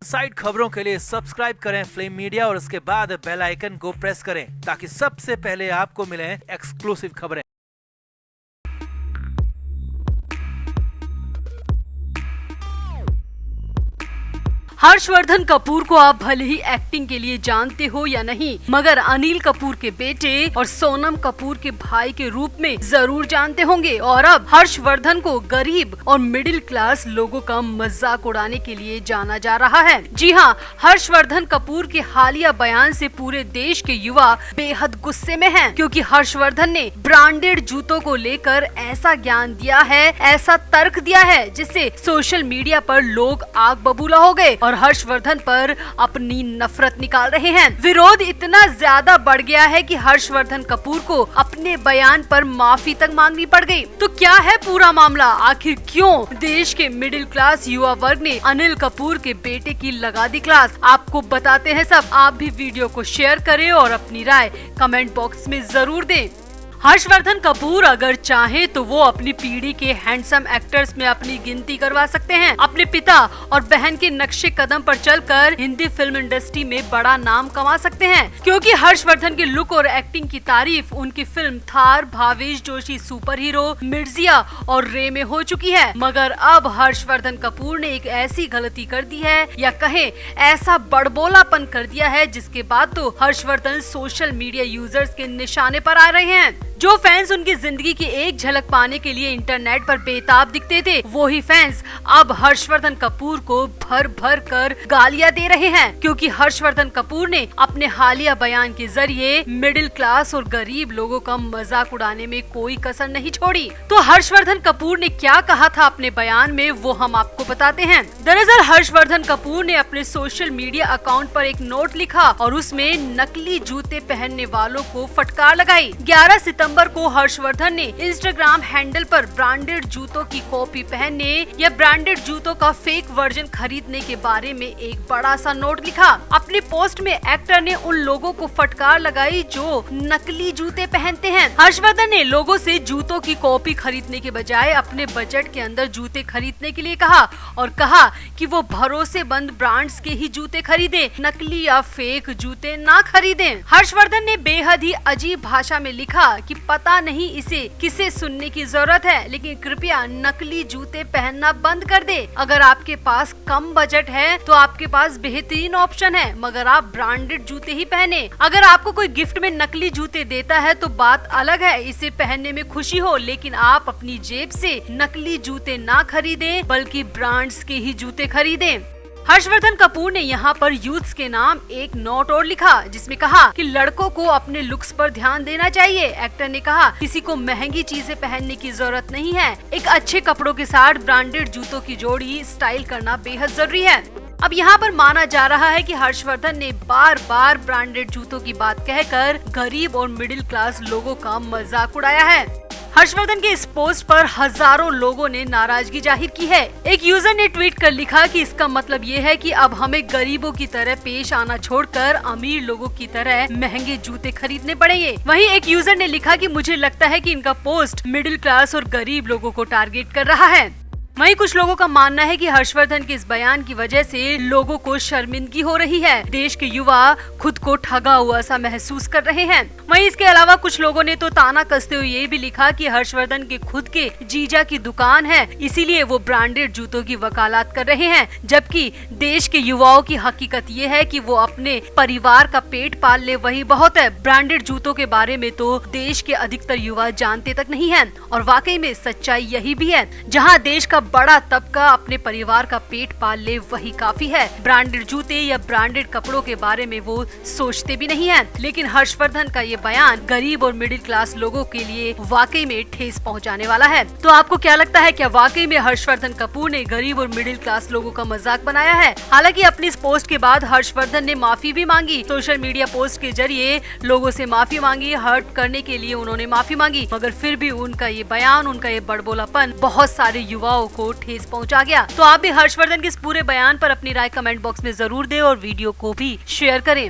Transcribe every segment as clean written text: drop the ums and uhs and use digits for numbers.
Side खबरों के लिए सब्सक्राइब करें फ्लेम मीडिया और उसके बाद बेल आइकन को प्रेस करें ताकि सबसे पहले आपको मिले एक्सक्लूसिव खबरें। हर्षवर्धन कपूर को आप भले ही एक्टिंग के लिए जानते हो या नहीं, मगर अनिल कपूर के बेटे और सोनम कपूर के भाई के रूप में जरूर जानते होंगे। और अब हर्षवर्धन को गरीब और मिडिल क्लास लोगों का मजाक उड़ाने के लिए जाना जा रहा है। जी हाँ, हर्षवर्धन कपूर के हालिया बयान से पूरे देश के युवा बेहद गुस्से में हैं, क्योंकि हर्षवर्धन ने ब्रांडेड जूतों को लेकर ऐसा ज्ञान दिया है, ऐसा तर्क दिया है, जिससे सोशल मीडिया पर लोग आग बबूला हो गए और हर्षवर्धन पर अपनी नफरत निकाल रहे हैं। विरोध इतना ज्यादा बढ़ गया है कि हर्षवर्धन कपूर को अपने बयान पर माफी तक मांगनी पड़ गई। तो क्या है पूरा मामला? आखिर क्यों देश के मिडिल क्लास युवा वर्ग ने अनिल कपूर के बेटे की लगा दी क्लास? आपको बताते हैं सब। आप भी वीडियो को शेयर करें और अपनी राय कमेंट बॉक्स में जरूर दें। हर्षवर्धन कपूर अगर चाहे तो वो अपनी पीढ़ी के हैंडसम एक्टर्स में अपनी गिनती करवा सकते हैं। अपने पिता और बहन के नक्शे कदम पर चलकर हिंदी फिल्म इंडस्ट्री में बड़ा नाम कमा सकते हैं, क्योंकि हर्षवर्धन के लुक और एक्टिंग की तारीफ उनकी film Thar, Bhavesh Joshi super hero, Mirzya और रे में हो चुकी है। मगर अब हर्षवर्धन कपूर ने एक ऐसी गलती कर दी है, या कहे ऐसा बड़बोलापन कर दिया है, जिसके बाद तो हर्षवर्धन सोशल मीडिया यूजर्स के निशाने पर आ रहे हैं। जो फैंस उनकी जिंदगी की एक झलक पाने के लिए इंटरनेट पर बेताब दिखते थे, वो ही फैंस अब हर्षवर्धन कपूर को भर भर कर गालियां दे रहे हैं, क्योंकि हर्षवर्धन कपूर ने अपने हालिया बयान के जरिए मिडिल क्लास और गरीब लोगों का मजाक उड़ाने में कोई कसर नहीं छोड़ी। तो हर्षवर्धन कपूर ने क्या कहा था अपने बयान में, वो हम आपको बताते हैं। दरअसल हर्षवर्धन कपूर ने अपने सोशल मीडिया अकाउंट पर एक नोट लिखा और उसमें नकली जूते पहनने वालों को फटकार लगाई। 11 सितंबर को हर्षवर्धन ने इंस्टाग्राम हैंडल पर ब्रांडेड जूतों की कॉपी पहनने या ब्रांडेड जूतों का फेक वर्जन खरीदने के बारे में एक बड़ा सा नोट लिखा। अपनी पोस्ट में एक्टर ने उन लोगों को फटकार लगाई जो नकली जूते पहनते हैं। हर्षवर्धन ने लोगों से जूतों की कॉपी खरीदने के बजाय अपने बजट के अंदर जूते खरीदने के लिए कहा और कहा कि वो भरोसेमंद ब्रांड्स के ही जूते खरीदे, नकली या फेक जूते ना खरीदें। हर्षवर्धन ने बेहद ही अजीब भाषा में लिखा कि पता नहीं इसे किसे सुनने की जरूरत है, लेकिन कृपया नकली जूते पहनना बंद कर दे। अगर आपके पास कम बजट है तो आपके पास बेहतरीन ऑप्शन है, मगर आप ब्रांडेड जूते ही पहने। अगर आपको कोई गिफ्ट में नकली जूते देता है तो बात अलग है, इसे पहनने में खुशी हो, लेकिन आप अपनी जेब से नकली जूते ना खरीदें बल्कि ब्रांड्स के ही जूते खरीदें। हर्षवर्धन कपूर ने यहाँ पर यूथ्स के नाम एक नोट और लिखा, जिसमें कहा कि लड़कों को अपने लुक्स पर ध्यान देना चाहिए। एक्टर ने कहा किसी को महंगी चीजें पहनने की जरूरत नहीं है, एक अच्छे कपड़ों के साथ ब्रांडेड जूतों की जोड़ी स्टाइल करना बेहद जरूरी है। अब यहाँ पर माना जा रहा है कि हर्षवर्धन ने बार बार ब्रांडेड जूतों की बात कहकर गरीब और मिडिल क्लास लोगों का मजाक उड़ाया है। हर्षवर्धन के इस पोस्ट पर हजारों लोगों ने नाराजगी जाहिर की है। एक यूजर ने ट्वीट कर लिखा कि इसका मतलब ये है कि अब हमें गरीबों की तरह पेश आना छोड़कर अमीर लोगों की तरह महंगे जूते खरीदने पड़ेंगे। वहीं एक यूजर ने लिखा कि मुझे लगता है कि इनका पोस्ट मिडिल क्लास और गरीब लोगों को टारगेट कर रहा है। वहीं कुछ लोगों का मानना है कि हर्षवर्धन के इस बयान की वजह से लोगों को शर्मिंदगी हो रही है। देश के युवा खुद को ठगा हुआ सा महसूस कर रहे हैं। वहीं इसके अलावा कुछ लोगों ने तो ताना कसते हुए ये भी लिखा कि हर्षवर्धन के खुद के जीजा की दुकान है, इसीलिए वो ब्रांडेड जूतों की वकालत कर रहे हैं, जबकि देश के युवाओं की हकीकत ये है कि वो अपने परिवार का पेट पाल ले वही बहुत है। ब्रांडेड जूतों के बारे में तो देश के अधिकतर युवा जानते तक नहीं है, और वाकई में सच्चाई यही भी है, जहाँ देश का बड़ा तबका अपने परिवार का पेट पाल ले वही काफी है। ब्रांडेड जूते या ब्रांडेड कपड़ों के बारे में वो सोचते भी नहीं है। लेकिन हर्षवर्धन का ये बयान गरीब और मिडिल क्लास लोगों के लिए वाकई में ठेस पहुंचाने वाला है। तो आपको क्या लगता है, क्या वाकई में हर्षवर्धन कपूर ने गरीब और मिडिल क्लास लोगों का मजाक बनाया है? हालांकि अपनी इस पोस्ट के बाद हर्षवर्धन ने माफी भी मांगी। सोशल मीडिया पोस्ट के जरिए लोगों से माफी मांगी, हर्ट करने के लिए उन्होंने माफी मांगी, मगर फिर भी उनका ये बयान, उनका ये बड़बोलापन बहुत सारे युवाओं को ठेस पहुंचा गया। तो आप भी हर्षवर्धन के इस पूरे बयान पर अपनी राय कमेंट बॉक्स में जरूर दें और वीडियो को भी शेयर करें।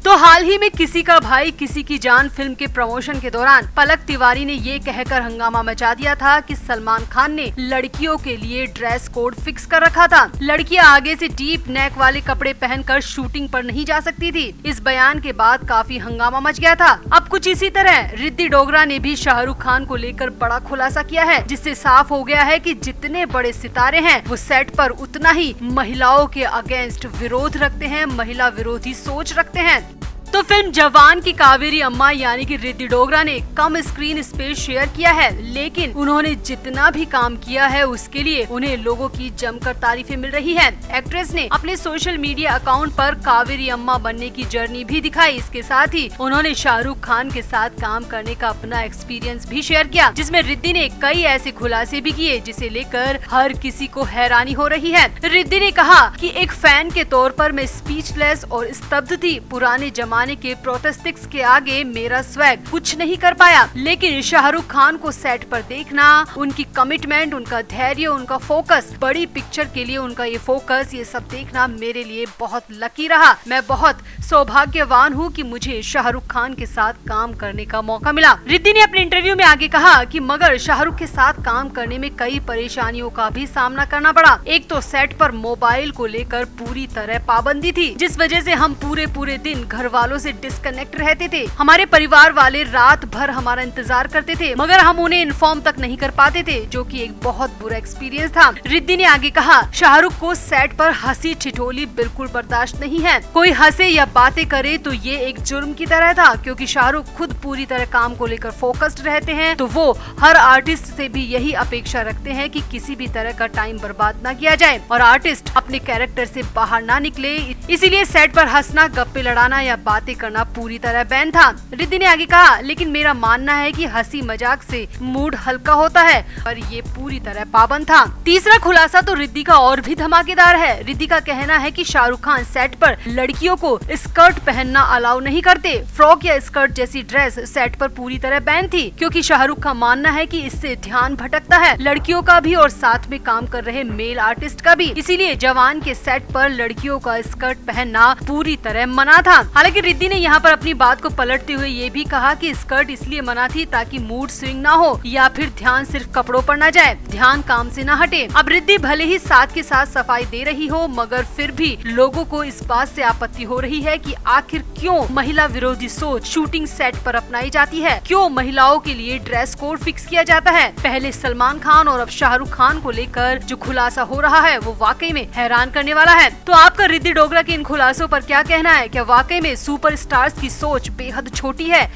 तो हाल ही में किसी का भाई किसी की जान फिल्म के प्रमोशन के दौरान पलक तिवारी ने ये कहकर हंगामा मचा दिया था कि सलमान खान ने लड़कियों के लिए ड्रेस कोड फिक्स कर रखा था। लड़कियां आगे से डीप नेक वाले कपड़े पहनकर शूटिंग पर नहीं जा सकती थी। इस बयान के बाद काफी हंगामा मच गया था। अब कुछ इसी तरह रिद्धि डोगरा ने भी शाहरुख खान को लेकर बड़ा खुलासा किया है, जिससे साफ हो गया है कि जितने बड़े सितारे हैं वो सेट पर उतना ही महिलाओं के अगेंस्ट विरोध रखते हैं, महिला विरोधी सोच रखते हैं। तो फिल्म जवान की कावेरी अम्मा यानी कि रिद्धि डोगरा ने कम स्क्रीन स्पेस शेयर किया है, लेकिन उन्होंने जितना भी काम किया है उसके लिए उन्हें लोगों की जमकर तारीफें मिल रही हैं। एक्ट्रेस ने अपने सोशल मीडिया अकाउंट पर कावेरी अम्मा बनने की जर्नी भी दिखाई। इसके साथ ही उन्होंने शाहरुख खान के साथ काम करने का अपना एक्सपीरियंस भी शेयर किया, जिसमें रिद्धि ने कई ऐसे खुलासे भी किए जिसे लेकर हर किसी को हैरानी हो रही है। रिद्धि ने कहा कि एक फैन के तौर पर मैं स्पीचलेस और स्तब्ध थी। पुराने जमाने के प्रोटेस्टिक्स के आगे मेरा स्वैग कुछ नहीं कर पाया, लेकिन शाहरुख खान को सेट पर देखना, उनकी कमिटमेंट, उनका धैर्य, उनका फोकस, बड़ी पिक्चर के लिए उनका ये फोकस, ये सब देखना मेरे लिए बहुत लकी रहा। मैं बहुत सौभाग्यवान हूँ कि मुझे शाहरुख खान के साथ काम करने का मौका मिला। रिद्धि ने अपने इंटरव्यू में आगे कहा कि मगर शाहरुख के साथ काम करने में कई परेशानियों का भी सामना करना पड़ा। एक तो सेट पर मोबाइल को लेकर पूरी तरह पाबंदी थी, जिस वजह से हम पूरे दिन घर वालों से डिस्कनेक्ट रहते थे। हमारे परिवार वाले रात भर हमारा इंतजार करते थे, मगर हम उन्हें इन्फॉर्म तक नहीं कर पाते थे, जो कि एक बहुत बुरा एक्सपीरियंस था। रिद्धि ने आगे कहा, शाहरुख को सेट पर हंसी ठिठोली बिल्कुल बर्दाश्त नहीं है। कोई हंसे या बातें करे तो ये एक जुर्म की तरह था, क्योंकि शाहरुख खुद पूरी तरह काम को लेकर फोकस्ड रहते हैं, तो वो हर आर्टिस्ट से भी यही अपेक्षा रखते हैं कि किसी भी तरह का टाइम बर्बाद न किया जाए और आर्टिस्ट अपने कैरेक्टर से बाहर ना निकले। इसीलिए सेट पर हंसना, गप्पे लड़ाना या बातें करना पूरी तरह बैन था। रिद्धि ने आगे कहा, लेकिन मेरा मानना है कि हंसी मजाक से मूड हल्का होता है, पर ये पूरी तरह पाबंद था। तीसरा खुलासा तो रिद्धि का और भी धमाकेदार है। रिद्धि का कहना है कि शाहरुख खान सेट पर लड़कियों को स्कर्ट पहनना अलाउ नहीं करते। फ्रॉक या स्कर्ट जैसी ड्रेस सेट पर पूरी तरह बैन थी, क्योंकि शाहरुख का मानना है कि इससे ध्यान भटकता है, लड़कियों का भी और साथ में काम कर रहे मेल आर्टिस्ट का भी। इसीलिए जवान के सेट पर लड़कियों का स्कर्ट पहनना पूरी तरह मना था। हालांकि रिद्धि ने यहाँ पर अपनी बात को पलटते हुए ये भी कहा कि स्कर्ट इसलिए मना थी ताकि मूड स्विंग ना हो या फिर ध्यान सिर्फ कपड़ों पर न जाए, ध्यान काम से न हटे। अब रिद्धि भले ही साथ के साथ सफाई दे रही हो, मगर फिर भी लोगों को इस बात से आपत्ति हो रही है कि आखिर क्यों महिला विरोधी सोच शूटिंग सेट पर अपनाई जाती है, क्यों महिलाओं के लिए ड्रेस कोड फिक्स किया जाता है। पहले सलमान खान और अब शाहरुख खान को लेकर जो खुलासा हो रहा है वो वाकई में हैरान करने वाला है। तो आपका रिद्धि डोगरा के इन खुलासों पर क्या कहना है? क्या वाकई में सुपरस्टार्स की सोच बेहद छोटी है?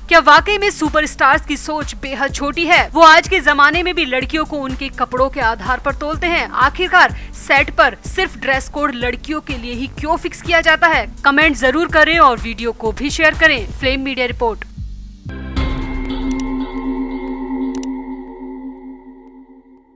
क्या वाकई में सुपरस्टार्स की सोच बेहद छोटी है? वो आज के जमाने में भी लड़कियों को उनके कपड़ों के आधार पर तोलते हैं। आखिरकार सेट पर सिर्फ ड्रेस कोड लड़कियों के लिए ही क्यों फिक्स किया जाता है? कमेंट जरूर करें और वीडियो को भी शेयर करें। Flame media report.